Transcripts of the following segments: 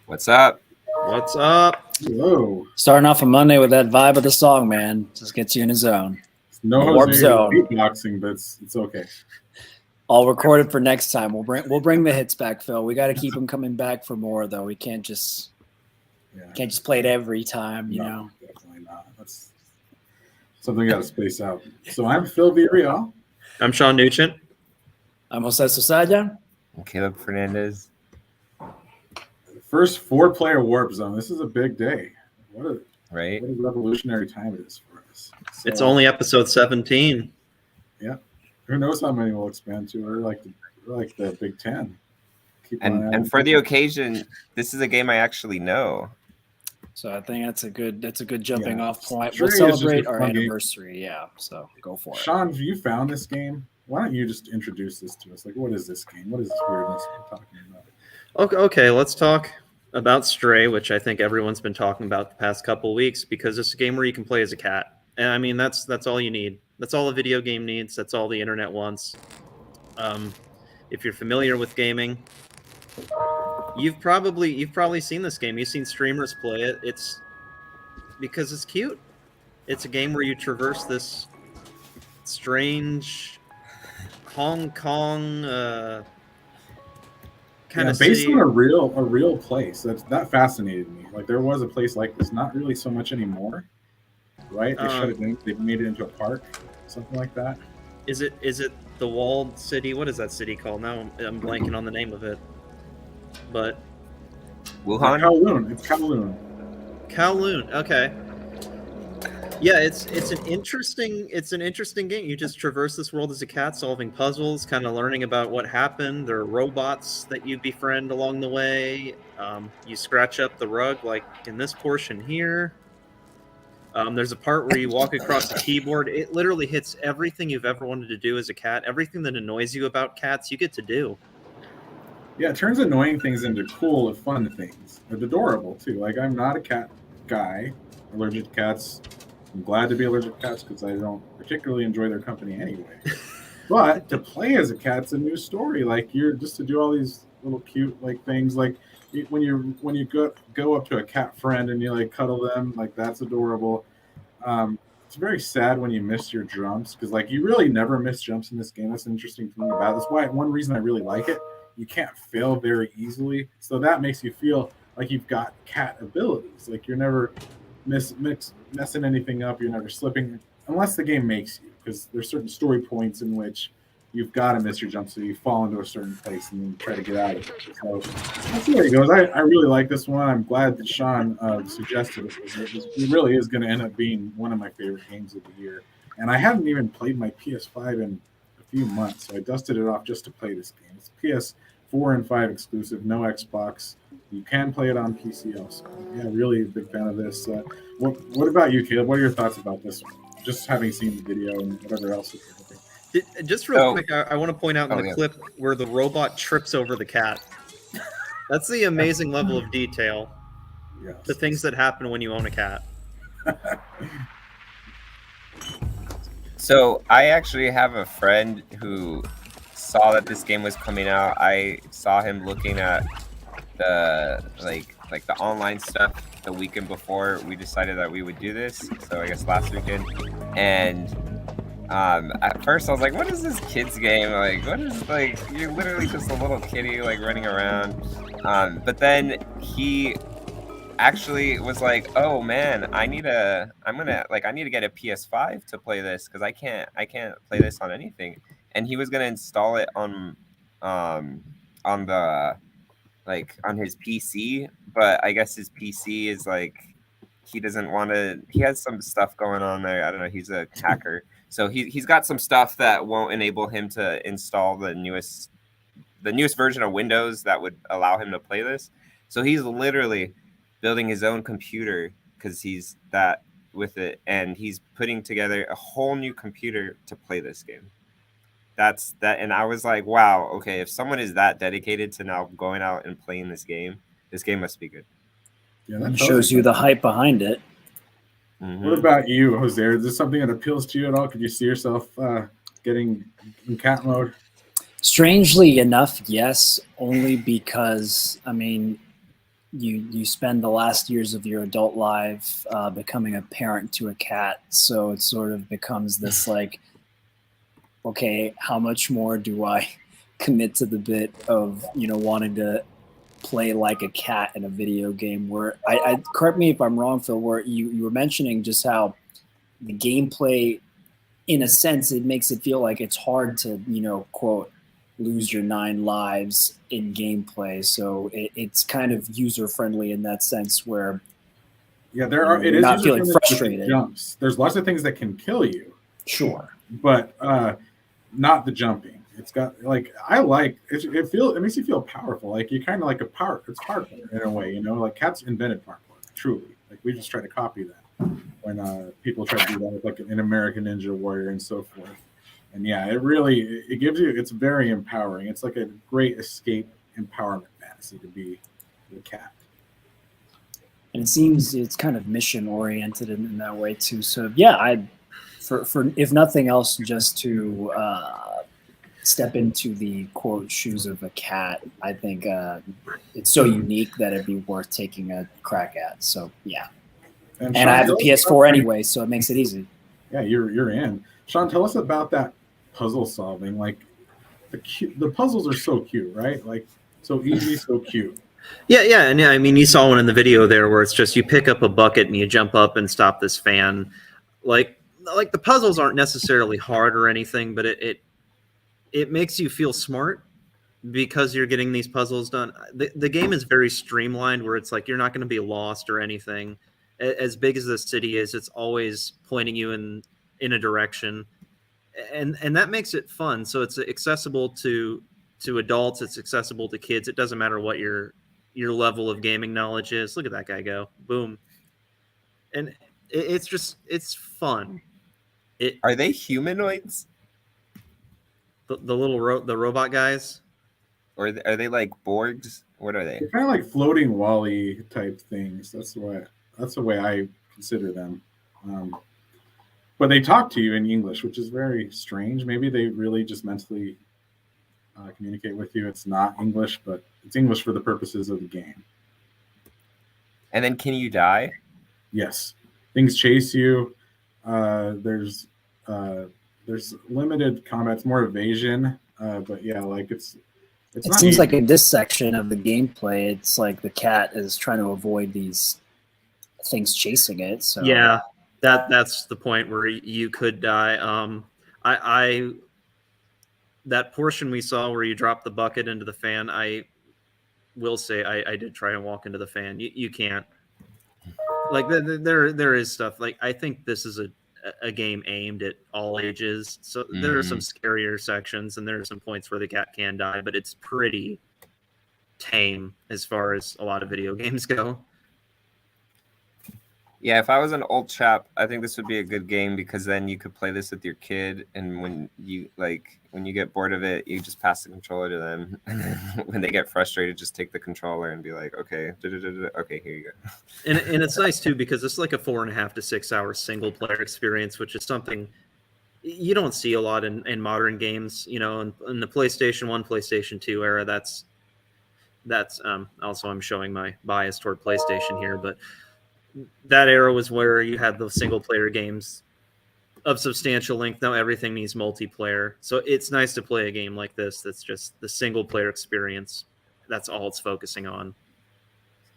What's up? What's up? Hello. Starting off a Monday with that vibe of the song, man. Just gets you in a zone. No WarpZone. beatboxing, but it's okay. I'll record it for next time. We'll bring the hits back, Phil. We got to keep them coming back for more, though. We can't just play it every time, you know. Definitely not. That's something we got to space out. So I'm Phil Villarreal. I'm Sean Nugent. I'm Jose Sosaya. I'm Caleb Fernandez. First 4-player WarpZone. This is a big day. What a revolutionary time it is for us. So, it's only episode 17. Yeah. Who knows how many we'll expand to? We're like the Big Ten. And for the occasion, this is a game I actually know. So I think that's a good jumping off point. Sure, We'll celebrate our anniversary. Game. Yeah. So go for it. Sean, have you found this game? Why don't you just introduce this to us? Like, what is this game? What is this weirdness we're talking about? Okay, let's talk about Stray, which I think everyone's been talking about the past couple of weeks, because it's a game where you can play as a cat. And I mean, that's all you need. That's all a video game needs. That's all the internet wants. If you're familiar with gaming, you've probably seen this game. You've seen streamers play it. It's because it's cute. It's a game where you traverse this strange Hong Kong kind of based city. on a real place. That fascinated me. Like, there was a place like this, not really so much anymore, right? They shut it down. They made it into a park, something like that. Is it the walled city? What is that city called? Now I'm blanking on the name of it. But Wuhan? Kowloon. It's Kowloon. Kowloon. Okay. Yeah, it's an interesting game. You just traverse this world as a cat, solving puzzles, kind of learning about what happened. There are robots that you befriend along the way. You scratch up the rug, like in this portion here. There's a part where you walk across the keyboard. It literally hits everything you've ever wanted to do as a cat. Everything that annoys you about cats, you get to do. Yeah, it turns annoying things into cool and fun things. It's adorable, too. Like, I'm not a cat guy. Allergic to cats. I'm glad to be allergic to cats because I don't particularly enjoy their company anyway. But to play as a cat's a new story. Like, you're just to do all these little cute like things. Like when you go up to a cat friend and you like cuddle them, like that's adorable. It's very sad when you miss your jumps because like you really never miss jumps in this game. That's an interesting thing about it. That's why one reason I really like it. You can't fail very easily, so that makes you feel like you've got cat abilities. Like you're never messing anything up. You're never slipping unless the game makes you, because there's certain story points in which you've got to miss your jump, so you fall into a certain place and then try to get out of it. So that's the way it goes. I really like this one. I'm glad that Sean suggested it. It really is going to end up being one of my favorite games of the year. And I haven't even played my PS5 in a few months, so I dusted it off just to play this game. It's PS4 and 5 exclusive, no Xbox. You can play it on PC also. Yeah, really a big fan of this. What about you, Caleb? What are your thoughts about this one? Just having seen the video and whatever else. Just real quick, I want to point out in the clip where the robot trips over the cat. That's the amazing level of detail. Yes. The things that happen when you own a cat. So I actually have a friend who saw that this game was coming out. I saw him looking at the like the online stuff the weekend before we decided that we would do this. So I guess last weekend. And at first I was like, what is this kids game? Like, what is, like, you're literally just a little kitty like running around. But then he actually was like, oh man, I need to get a PS5 to play this because I can't play this on anything. And he was gonna install it on the on his PC, but I guess his PC is like he has some stuff going on there. I don't know, he's a hacker. So he's got some stuff that won't enable him to install the newest version of Windows that would allow him to play this. So he's literally building his own computer because he's that with it, and he's putting together a whole new computer to play this game. that's that. And I was like, wow, okay, if someone is that dedicated to now going out and playing this game must be good. Yeah, that Shows you the hype behind it. What about you, Jose? Is this something that appeals to you at all? Could you see yourself getting in cat mode? Strangely enough, yes, only because, I mean, you spend the last years of your adult life becoming a parent to a cat, so it sort of becomes this like, okay, how much more do I commit to the bit of, you know, wanting to play like a cat in a video game? Where I correct me if I'm wrong, Phil, where you were mentioning just how the gameplay, in a sense, it makes it feel like it's hard to, you know, quote, lose your 9 lives in gameplay. So it's kind of user friendly in that sense where it is not feeling user-friendly with frustrated. the jumps. There's lots of things that can kill you. Sure. But not the jumping. It's got like it makes you feel powerful. Like you kind of like it's parkour in a way, you know. Like cats invented parkour, truly. Like we just try to copy that when people try to do that with like an American Ninja Warrior and so forth. And yeah, it gives you, it's very empowering. It's like a great escape empowerment fantasy to be a cat. And it seems it's kind of mission oriented in that way too. So yeah, for if nothing else, just to step into the quote shoes of a cat, I think it's so unique that it'd be worth taking a crack at. So yeah, and Sean, I have a PS4 anyway, so it makes it easy. Yeah, you're in. Sean, tell us about that puzzle solving. Like the puzzles are so cute, right? Like so easy, so cute. Yeah, and I mean, you saw one in the video there where it's just you pick up a bucket and you jump up and stop this fan. Like the puzzles aren't necessarily hard or anything, but it makes you feel smart because you're getting these puzzles done. The game is very streamlined where it's like you're not going to be lost or anything. As big as the city is, it's always pointing you in a direction, and that makes it fun. So it's accessible to adults. It's accessible to kids. It doesn't matter what your level of gaming knowledge is. Look at that guy go, boom. And it's fun. Are they humanoids? The little the robot guys? Or are they like Borgs? What are they? They're kind of like floating Wall-E type things. That's the way I consider them. But they talk to you in English, which is very strange. Maybe they really just mentally communicate with you. It's not English, but it's English for the purposes of the game. And then can you die? Yes. Things chase you. There's limited combat. It's more evasion. But yeah, like it seems easy. Like in this section of the gameplay, it's like the cat is trying to avoid these things chasing it. So yeah, that's the point where you could die. I that portion we saw where you drop the bucket into the fan, I will say I did try and walk into the fan. You can't. Like there is stuff. Like I think this is a game aimed at all ages. So there are some scarier sections and there are some points where the cat can die, but it's pretty tame as far as a lot of video games go. Yeah, if I was an old chap, I think this would be a good game because then you could play this with your kid, and when you get bored of it, you just pass the controller to them. And then when they get frustrated, just take the controller and be like, okay, okay, here you go. And it's nice too because it's like a 4.5 to 6 hour single player experience, which is something you don't see a lot in modern games. You know, in the PlayStation 1, PlayStation 2 era, that's also I'm showing my bias toward PlayStation here, but that era was where you had the single player games of substantial length. Now everything needs multiplayer. So it's nice to play a game like this that's just the single player experience. That's all it's focusing on.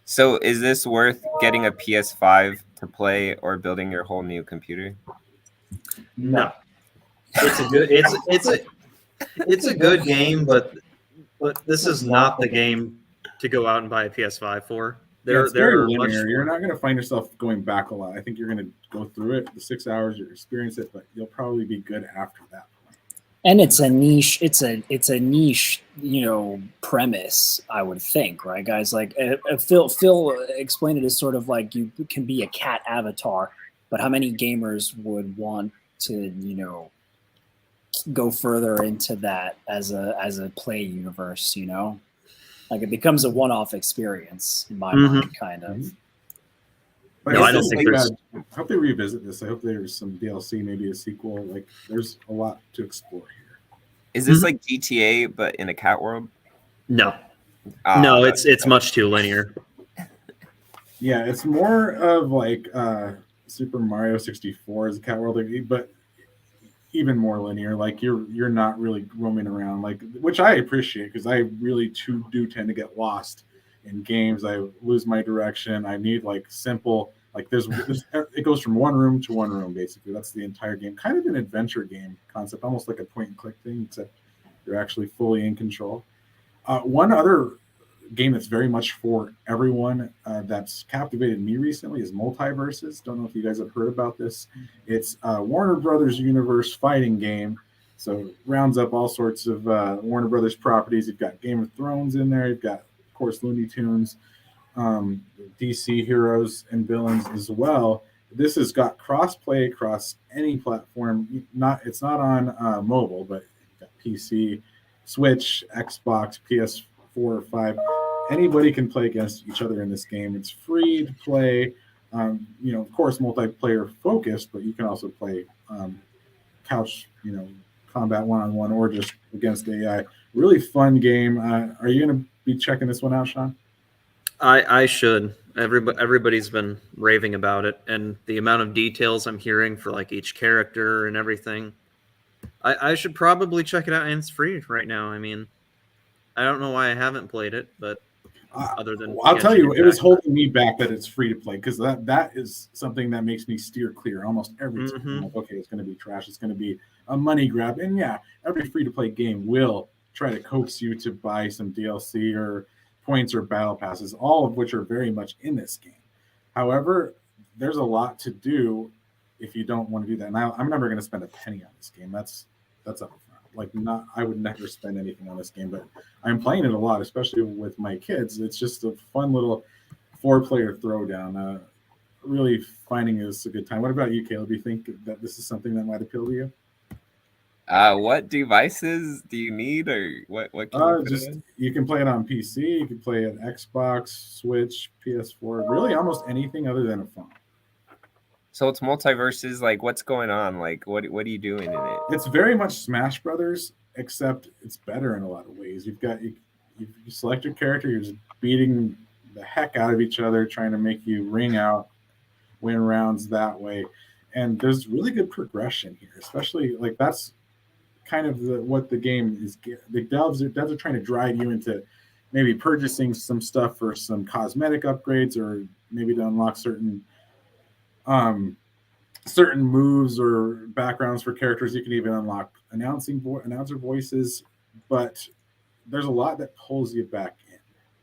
So is this worth getting a PS5 to play or building your whole new computer? No. It's a good game, but this is not the game to go out and buy a PS5 for. It's very linear. You're not going to find yourself going back a lot. I think you're going to go through it, the 6 hours, you experience it, but you'll probably be good after that point. And it's a niche. It's a niche, premise. I would think, right, guys? Like Phil explained it as sort of like you can be a cat avatar, but how many gamers would want to, go further into that as a play universe, you know? Like it becomes a one-off experience in my mind, kind of. But No, I it's don't just think there's. I hope they revisit this. I hope there's some DLC, maybe a sequel. Like, there's a lot to explore here. Is this like GTA but in a cat world? No, Ah, no, that's it's cool. much too linear. Yeah, it's more of like Super Mario 64 as a cat world, but even more linear. Like you're not really roaming around, like, which I appreciate because I really do tend to get lost in games. I lose my direction. I need like simple, like there's it goes from one room to one room basically. That's the entire game. Kind of an adventure game concept, almost like a point and click thing, except you're actually fully in control. One other game that's very much for everyone that's captivated me recently is Multiverses. Don't know if you guys have heard about this. It's a Warner Brothers universe fighting game. So rounds up all sorts of Warner Brothers properties. You've got Game of Thrones in there. You've got, of course, Looney Tunes, DC heroes and villains as well. This has got cross-play across any platform. It's not on mobile, but you've got PC, Switch, Xbox, PS4 or 5. Anybody can play against each other in this game. It's free to play. Of course, multiplayer focused, but you can also play couch, combat one-on-one or just against AI. Really fun game. Are you going to be checking this one out, Sean? I should. Everybody's been raving about it, and the amount of details I'm hearing for like each character and everything. I should probably check it out, and it's free right now. I mean, I don't know why I haven't played it, but other than I'll tell you, it was holding me back that it's free to play because that is something that makes me steer clear almost every time. I'm like, okay, it's going to be trash. It's going to be a money grab, and yeah, every free to play game will try to coax you to buy some DLC or points or battle passes, all of which are very much in this game. However, there's a lot to do if you don't want to do that. And I'm never going to spend a penny on this game. That's up front. Like, I would never spend anything on this game, but I'm playing it a lot, especially with my kids. It's just a fun little 4-player throwdown. Really finding this a good time. What about you, Caleb? Do you think that this is something that might appeal to you? What devices do you need, or what can you put it in? You can play it on PC, you can play it Xbox, Switch, PS4, really almost anything other than a phone. So it's Multiverses. Like, what's going on? Like, what are you doing in it? It's very much Smash Brothers, except it's better in a lot of ways. You select your character, you're just beating the heck out of each other, trying to make you ring out, win rounds that way. And there's really good progression here, especially like that's kind of what the game is. The devs are trying to drive you into maybe purchasing some stuff for some cosmetic upgrades, or maybe to unlock certain moves or backgrounds for characters. You can even unlock announcer voices, but there's a lot that pulls you back in.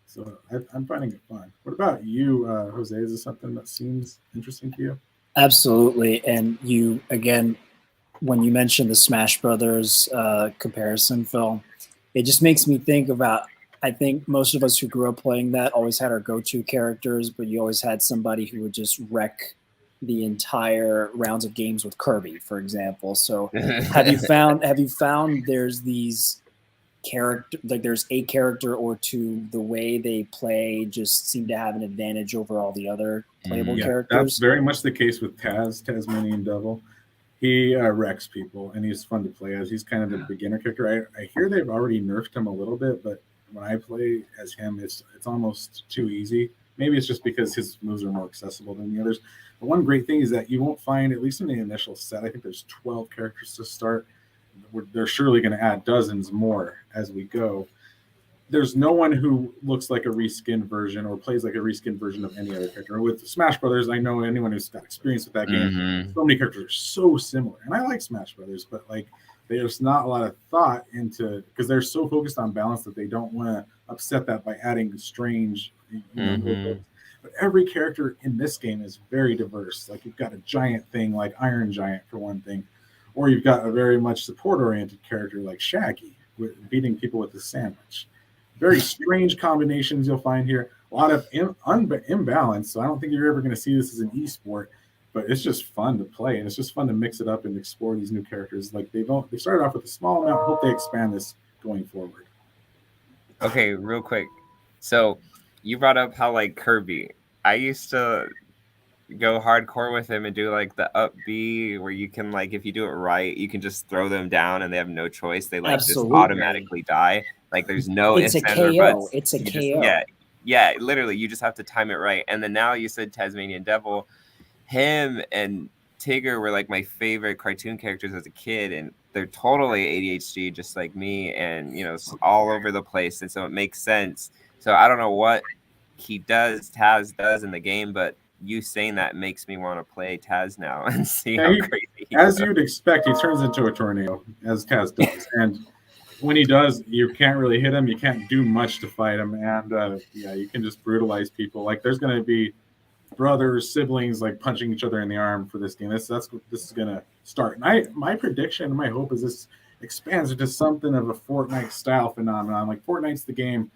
So I'm finding it fun. What about you, Jose? Is this something that seems interesting to you? Absolutely. And you, again, when you mentioned the Smash Brothers comparison, Phil, it just makes me think about, I think most of us who grew up playing that always had our go-to characters, but you always had somebody who would just wreck the entire rounds of games with Kirby, for example. So have you found there's these there's a character or two, the way they play just seem to have an advantage over all the other playable characters? That's very much the case with Tasmanian Devil. He wrecks people, and he's fun to play as. He's kind of the beginner character. I hear they've already nerfed him a little bit, but when I play as him, it's almost too easy. Maybe it's just because his moves are more accessible than the others. But one great thing is that you won't find, at least in the initial set, I think there's 12 characters to start. They're surely going to add dozens more as we go. There's no one who looks like a reskin version or plays like a reskin version of any other character. With Smash Brothers, I know anyone who's got experience with that game, so many characters are so similar. And I like Smash Brothers, but like there's not a lot of thought into, because they're so focused on balance that they don't want to upset that by adding strange movements. But every character in this game is very diverse. Like you've got a giant thing like Iron Giant for one thing, or you've got a very much support-oriented character like Shaggy, beating people with the sandwich. Very strange combinations you'll find here. A lot of imbalance. So I don't think you're ever going to see this as an esport. but it's just fun to play, and it's just fun to mix it up and explore these new characters. Like they started off with a small amount. I hope they expand this going forward. Okay, real quick. So you brought up how like Kirby. I used to go hardcore with him and do like the up B where you can like if you do it right, you can just throw them down and they have no choice. They like Absolutely. just automatically die. Like there's no It's a ifs, ands, or KO. buts. It's a You KO. just, yeah, literally you just have to time it right. And then now you said Tasmanian Devil. Him and Tigger were like my favorite cartoon characters as a kid, and they're totally ADHD just like me, and you know, it's all over the place, and so it makes sense. So I don't know what Taz does in the game, but you saying that makes me want to play Taz now and see how crazy he as goes. you'd expect, he turns into a tornado, as Taz does. And when he does, you can't really hit him. You can't do much to fight him. And yeah, you can just brutalize people. Like there's going to be brothers, siblings, like punching each other in the arm for this game. This is going to start. And my prediction, my hope is this expands into something of a Fortnite style phenomenon. Like Fortnite's the game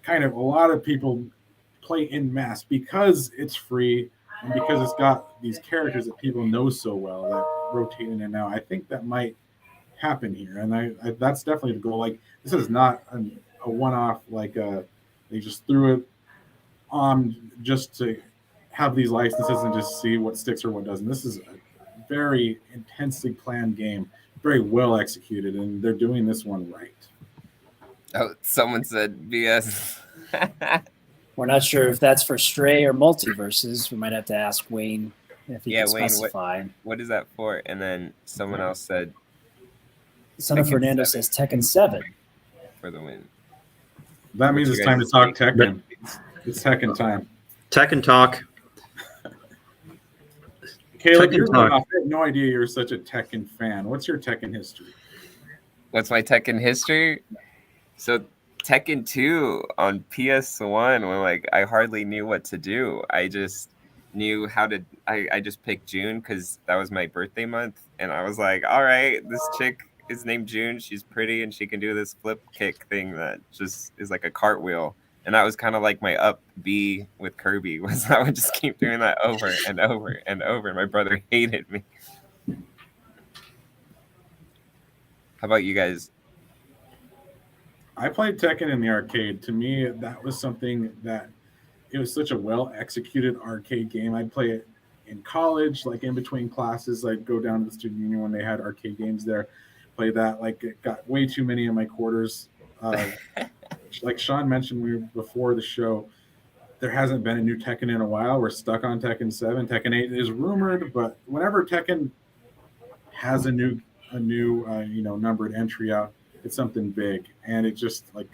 kind of a lot of people play in mass because it's free and because it's got these characters that people know so well that rotate in and out. I think that might happen here, and I that's definitely the goal. Like this is not a one-off. Like they just threw it on just to have these licenses and just see what sticks or what doesn't. This is a very intensely planned game, very well executed, and they're doing this one right. Oh, someone said BS. We're not sure if that's for Stray or Multiverses. We might have to ask Wayne if he can Wayne, specify. what is that for? And then someone else said Son of Tekken Fernando 7. says Tekken 7. For the win. That means What's it's your time to guys' talk take? Tekken. It's Tekken time. Tekken talk. Caleb, Tekken you're talk. off. I had no idea you're such a Tekken fan. What's your Tekken history? What's my Tekken history? So Tekken 2 on PS1, when like I hardly knew what to do. I just knew how to. I just picked June because that was my birthday month, and I was like, all right, this chick is named June. She's pretty, and she can do this flip kick thing that just is like a cartwheel. And that was kind of like my up B with Kirby, was I would just keep doing that over and over and over. And my brother hated me. How about you guys? I played Tekken in the arcade. To me, that was something that it was such a well executed arcade game. I'd play it in college, like in between classes. I'd go down to the student union when they had arcade games there, play that. Like it got way too many in my quarters. Like Sean mentioned before the show, there hasn't been a new Tekken in a while. We're stuck on Tekken 7. Tekken 8 is rumored, but whenever Tekken has a new numbered entry out, it's something big, and it just like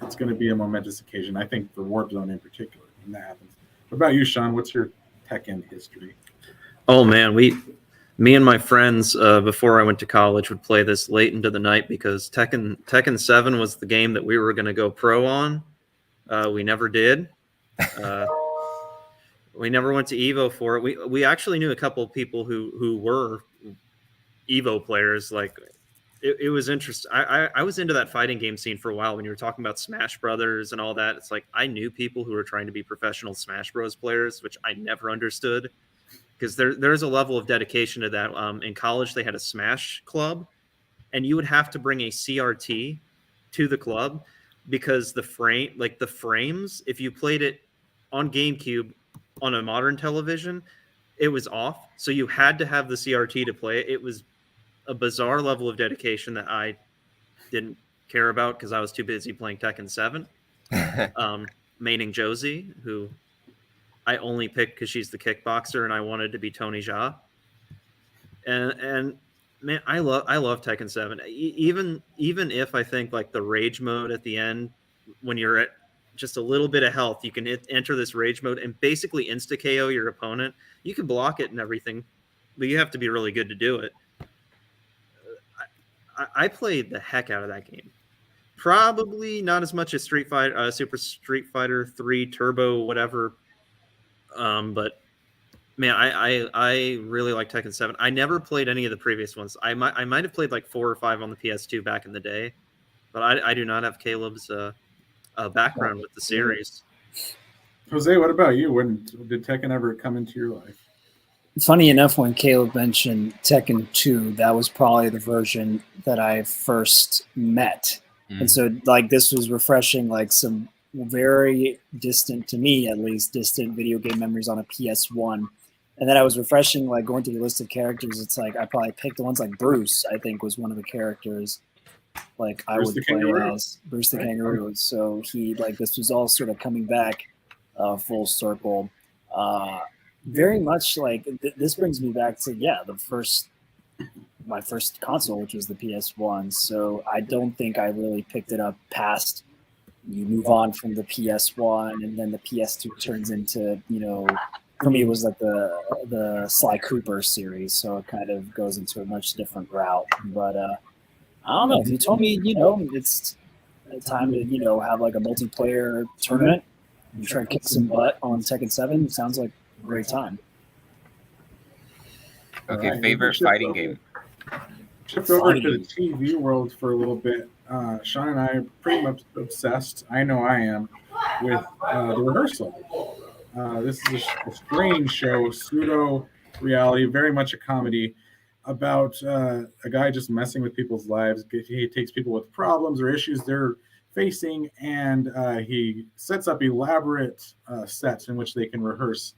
it's going to be a momentous occasion. I think for WarpZone in particular, when that happens. What about you, Sean? What's your Tekken history? Oh man, me and my friends before I went to college would play this late into the night because Tekken 7 was the game that we were going to go pro on. We never did. We never went to Evo for it. We actually knew a couple of people who were Evo players. Like it was interesting. I was into that fighting game scene for a while when you were talking about Smash Brothers and all that. It's like I knew people who were trying to be professional Smash Bros players, which I never understood. Because there's a level of dedication to that. In college, they had a Smash club, and you would have to bring a CRT to the club because the frames, if you played it on GameCube on a modern television, it was off. So you had to have the CRT to play it. It was a bizarre level of dedication that I didn't care about because I was too busy playing Tekken 7. Maining Josie, who I only picked because she's the kickboxer and I wanted to be Tony Jaa. And man, I love Tekken 7. Even if I think like the rage mode at the end, when you're at just a little bit of health, you can enter this rage mode and basically insta KO your opponent. You can block it and everything, but you have to be really good to do it. I played the heck out of that game. Probably not as much as Super Street Fighter 3 Turbo, whatever. But man, I really like Tekken 7. I never played any of the previous ones. I might have played like 4 or 5 on the PS2 back in the day, but I do not have Caleb's background with the series. Jose, what about you? When did Tekken ever come into your life? funny enough, when Caleb mentioned Tekken 2, that was probably the version that I first met. And so, like, this was refreshing, like, some very distant, to me at least, distant video game memories on a PS1. And then I was refreshing, like, going through the list of characters. It's like I probably picked the ones like Bruce, I think, was one of the characters. Like, I would play as Bruce the Kangaroo. So he, like, this was all sort of coming back full circle. Very much like this brings me back to my first console, which was the PS1. So I don't think I really picked it up past you move on from the PS1, and then the PS2 turns into, for me it was like the Sly Cooper series, so it kind of goes into a much different route. But I don't know, if you told me it's time to have like a multiplayer tournament and try to kick some butt on Tekken 7, it sounds like a great time. Okay, favorite fighting game. Shift over to the TV world for a little bit. Sean and I are pretty much obsessed, I know I am, with The Rehearsal. This is a strange show, pseudo-reality, very much a comedy, about a guy just messing with people's lives. He takes people with problems or issues they're facing, and he sets up elaborate sets in which they can rehearse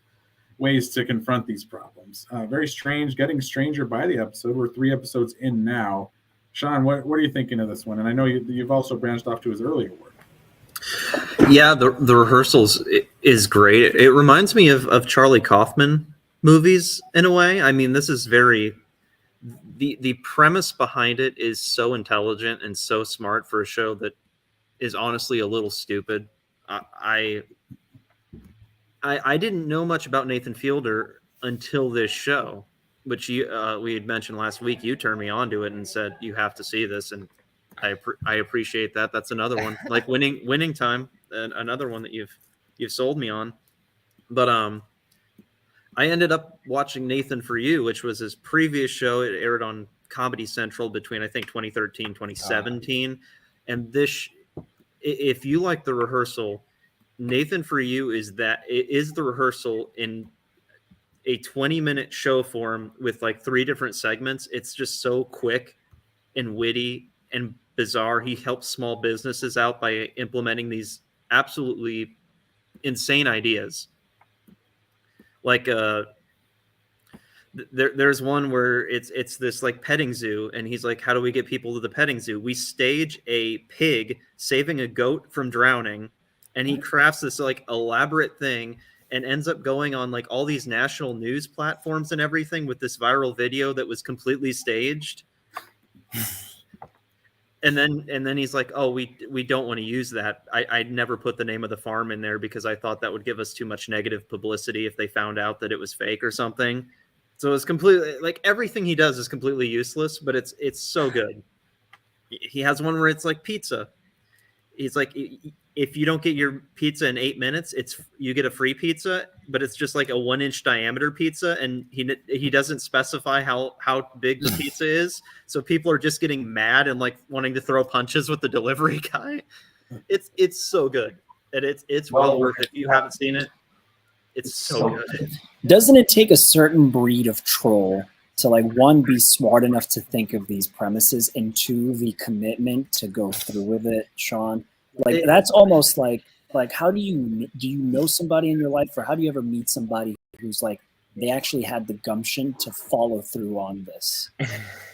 ways to confront these problems. Very strange, getting stranger by the episode. We're 3 episodes in now. Sean, what are you thinking of this one? And I know you've also branched off to his earlier work. Yeah, the Rehearsals is great. It reminds me of Charlie Kaufman movies in a way. I mean, this is very... The premise behind it is so intelligent and so smart for a show that is honestly a little stupid. I didn't know much about Nathan Fielder until this show, which we had mentioned last week. You turned me on to it and said you have to see this, and I appreciate that. That's another one, like Winning Time, another one that you've sold me on. But I ended up watching Nathan For You, which was his previous show. It aired on Comedy Central between, I think, 2013, 2017. And this, if you like The Rehearsal, Nathan For You is The Rehearsal in a 20-minute show form with like 3 different segments. It's just so quick and witty and bizarre. He helps small businesses out by implementing these absolutely insane ideas. Like there's one where it's this like petting zoo, and he's like, how do we get people to the petting zoo? We stage a pig saving a goat from drowning, and he crafts this like elaborate thing and ends up going on like all these national news platforms and everything with this viral video that was completely staged. And then he's like, oh, we don't want to use that. I never put the name of the farm in there because I thought that would give us too much negative publicity if they found out that it was fake or something. So it's completely like everything he does is completely useless, but it's so good. He has one where it's like pizza. He's like, if you don't get your pizza in 8 minutes, you get a free pizza, but it's just like a 1-inch diameter pizza, and he doesn't specify how big the pizza is, so people are just getting mad and like wanting to throw punches with the delivery guy. It's so good, and it's well worth it. If you haven't seen it, it's so good. Doesn't it take a certain breed of troll to, like, 1, be smart enough to think of these premises, and 2, the commitment to go through with it, Sean? Like, that's almost like how do you know somebody in your life, or how do you ever meet somebody who's like, they actually had the gumption to follow through on this?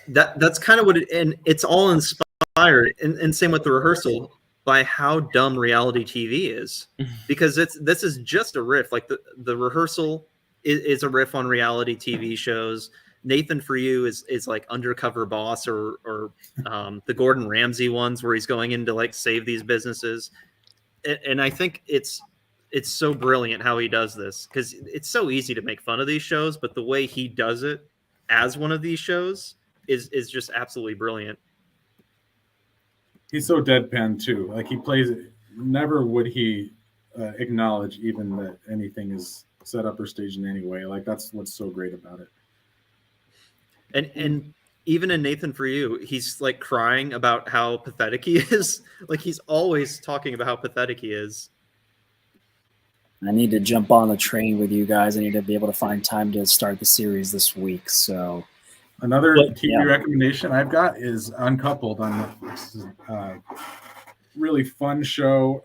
That's kind of what it, and it's all inspired, and same with The Rehearsal, by how dumb reality TV is, because this is just a riff. Like the Rehearsal is a riff on reality TV shows. Nathan For You is like Undercover Boss or the Gordon Ramsay ones where he's going in to like save these businesses. And I think it's so brilliant how he does this, because it's so easy to make fun of these shows, but the way he does it as one of these shows is just absolutely brilliant. He's so deadpan too. Like, he plays it. Never would he acknowledge even that anything is set up or staged in any way. Like, that's what's so great about it. And even in Nathan For You, he's like crying about how pathetic he is. Like, he's always talking about how pathetic he is. I need to jump on the train with you guys. I need to be able to find time to start the series this week. So Another But, TV yeah. recommendation I've got is Uncoupled on Netflix. Really fun show.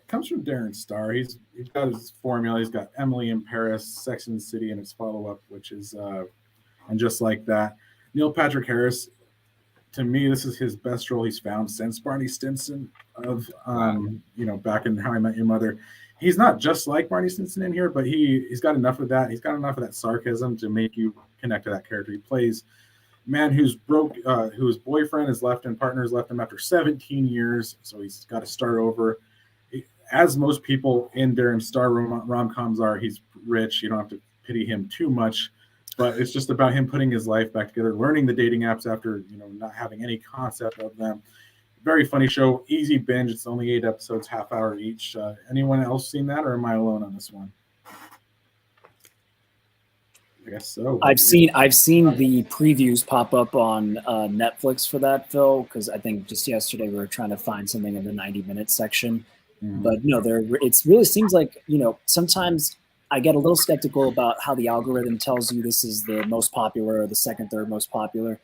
Comes from Darren Star. He's got his formula. He's got Emily in Paris, Sex and the City, and his follow-up, which is And Just Like That. Neil Patrick Harris, to me, this is his best role he's found since Barney Stinson of back in How I Met Your Mother. He's not just like Barney Stinson in here, but he's got enough of that. He's got enough of that sarcasm to make you connect to that character. He plays a man whose boyfriend is left and partner has left him after 17 years, so he's got to start over. As most people in Darren Star rom-coms are, he's rich. You don't have to pity him too much, but it's just about him putting his life back together, learning the dating apps after not having any concept of them. Very funny show, easy binge. It's only 8 episodes, half hour each. Anyone else seen that, or am I alone on this one? I guess so. I've seen the previews pop up on Netflix for that, Phil, because I think just yesterday we were trying to find something in the 90-minute section. But no, it really seems like, sometimes I get a little skeptical about how the algorithm tells you this is the most popular or the second, third most popular.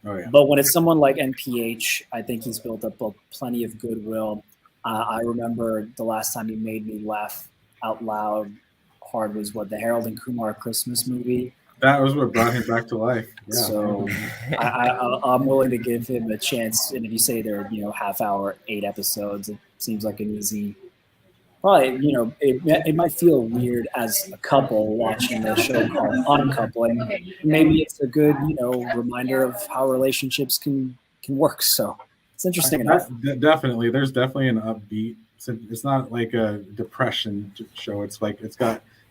Oh, yeah. But when it's someone like NPH, I think he's built up plenty of goodwill. I remember the last time he made me laugh out loud hard was the Harold and Kumar Christmas movie. That was what brought him back to life. Yeah. So I'm willing to give him a chance. And if you say they're half hour, 8 episodes, it seems like an easy. Probably it might feel weird as a couple watching a show called Uncoupling. Maybe it's a good reminder of how relationships can work. So it's interesting enough. Definitely, there's definitely an upbeat. It's not like a depression show. It's like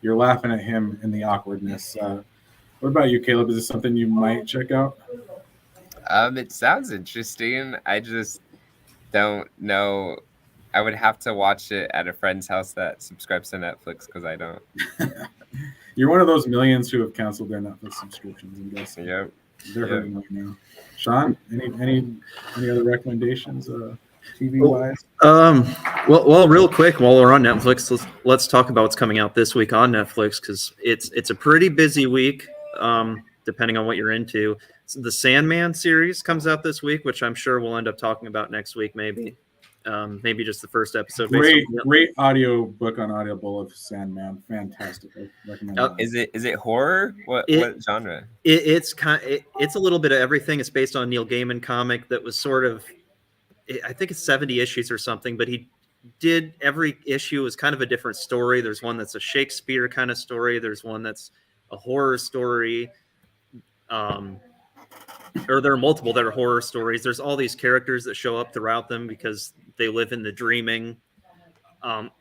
you're laughing at him in the awkwardness. What about you, Caleb? Is this something you might check out? It sounds interesting. I just don't know. I would have to watch it at a friend's house that subscribes to Netflix because I don't. You're one of those millions who have canceled their Netflix subscriptions, I'm guessing. Yep. They're hurting right now. Sean, any other recommendations, TV wise? Well, real quick, while we're on Netflix, let's talk about what's coming out this week on Netflix, because it's a pretty busy week, depending on what you're into. So the Sandman series comes out this week, which I'm sure we'll end up talking about next week, maybe. Maybe just the first episode. Great audio book on Audible of Sandman. Fantastic. I recommend that. Is it horror? What genre? It's a little bit of everything. It's based on a Neil Gaiman comic that was sort of, I think it's 70 issues or something, but he did every issue was kind of a different story. There's one that's a Shakespeare kind of story. There's one that's a horror story. Or there are multiple that are horror stories. There's all these characters that show up throughout them because they live in the dreaming.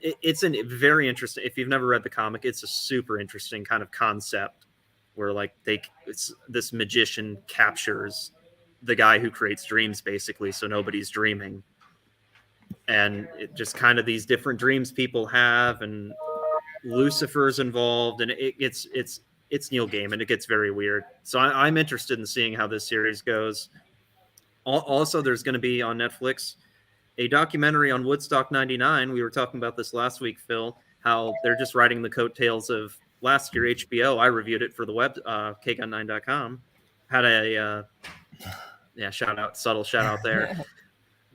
It's a very interesting. If you've never read the comic, it's a super interesting kind of concept where this magician captures the guy who creates dreams, basically, so nobody's dreaming. And it just kind of these different dreams people have, and Lucifer's involved, and it's Neil Gaiman. It gets very weird. So I'm interested in seeing how this series goes. Also, there's going to be on Netflix a documentary on Woodstock 99. We were talking about this last week, Phil, how they're just riding the coattails of last year HBO. I reviewed it for the web, kgun9.com. Had a subtle shout out there.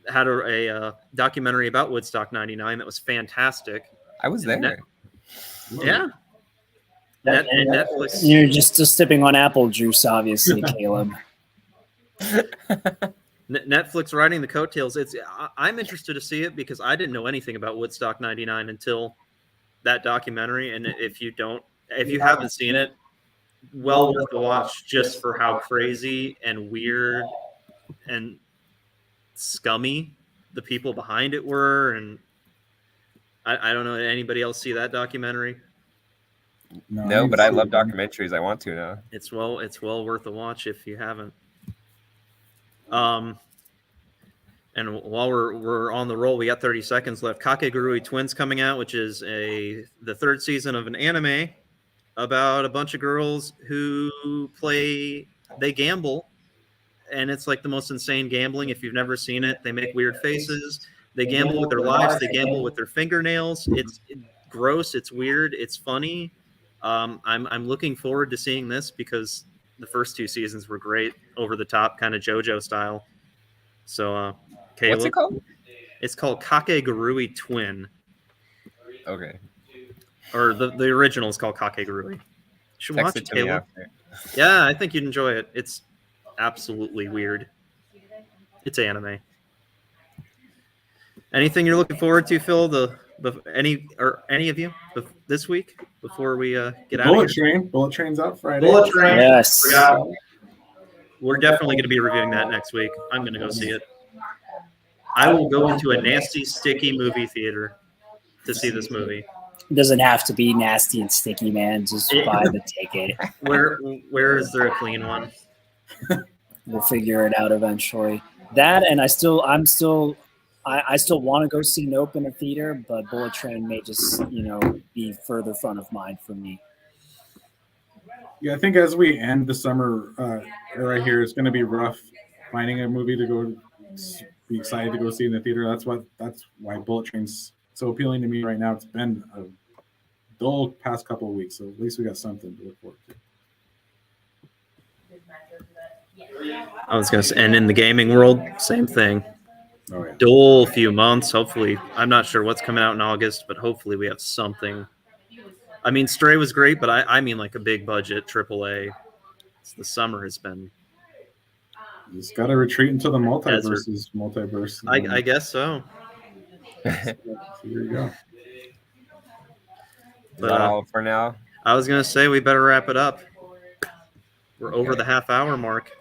Had a documentary about Woodstock 99 that was fantastic. I was there. Yeah. Netflix. You're just sipping on apple juice, obviously, Caleb. Netflix riding the coattails. I'm interested to see it because I didn't know anything about Woodstock 99 until that documentary. And if you haven't seen it, well worth the watch just for how crazy and weird and scummy the people behind it were. And I don't know. Did anybody else see that documentary? No, but I love documentaries. I want to now. It's well worth a watch if you haven't. And while we're on the roll, we got 30 seconds left. Kakegurui Twins coming out, which is the third season of an anime about a bunch of girls who they gamble, and it's like the most insane gambling. If you've never seen it, they make weird faces. They gamble with their lives. They gamble with their fingernails. gross. It's weird. It's funny. I'm looking forward to seeing this because the first 2 seasons were great, over the top, kind of JoJo style. So, Caleb, What's it called? It's called Kakegurui Twin, Okay. or the original is called Kakegurui. You should Text watch it it, to me Caleb. after. Yeah, I think you'd enjoy it. It's absolutely weird. It's anime. Anything you're looking forward to, Phil? Any of you this week before we get out of Bullet here? Train. Bullet Train's out Friday. Bullet Train. Yes. Forgot. We're definitely going to be reviewing that next week. I'm going to go see it. I will go into a nasty, sticky movie theater to see this movie. It doesn't have to be nasty and sticky, man. Just buy the ticket. Where is there a clean one? We'll figure it out eventually. That, and I still want to go see Nope in a theater, but Bullet Train may just, be further front of mind for me. Yeah, I think as we end the summer right here, it's going to be rough finding a movie to go be excited to go see in the theater. That's why Bullet Train's so appealing to me right now. It's been a dull past couple of weeks, so at least we got something to look forward to. I was going to say, and in the gaming world, same thing. Oh yeah. Dull few months. Hopefully, I'm not sure what's coming out in August, but hopefully we have something. I mean, Stray was great, but I mean like a big budget AAA. The summer has been. You just got to retreat into the multiverse. I guess so. So here you go. Is that all for now? I was going to say we better wrap it up. We're over the half-hour mark.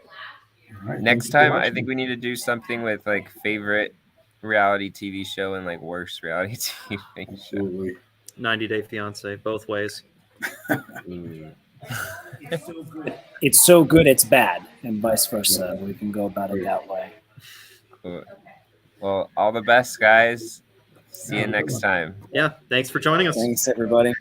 Right, Next time, I think we need to do something with like favorite reality TV show and like worst reality TV show. Absolutely. 90 Day Fiance, both ways. It's so good, it's bad, and vice versa. We can go about it that way. Cool. Well, all the best, guys. See you next time. Yeah, thanks for joining us. Thanks, everybody.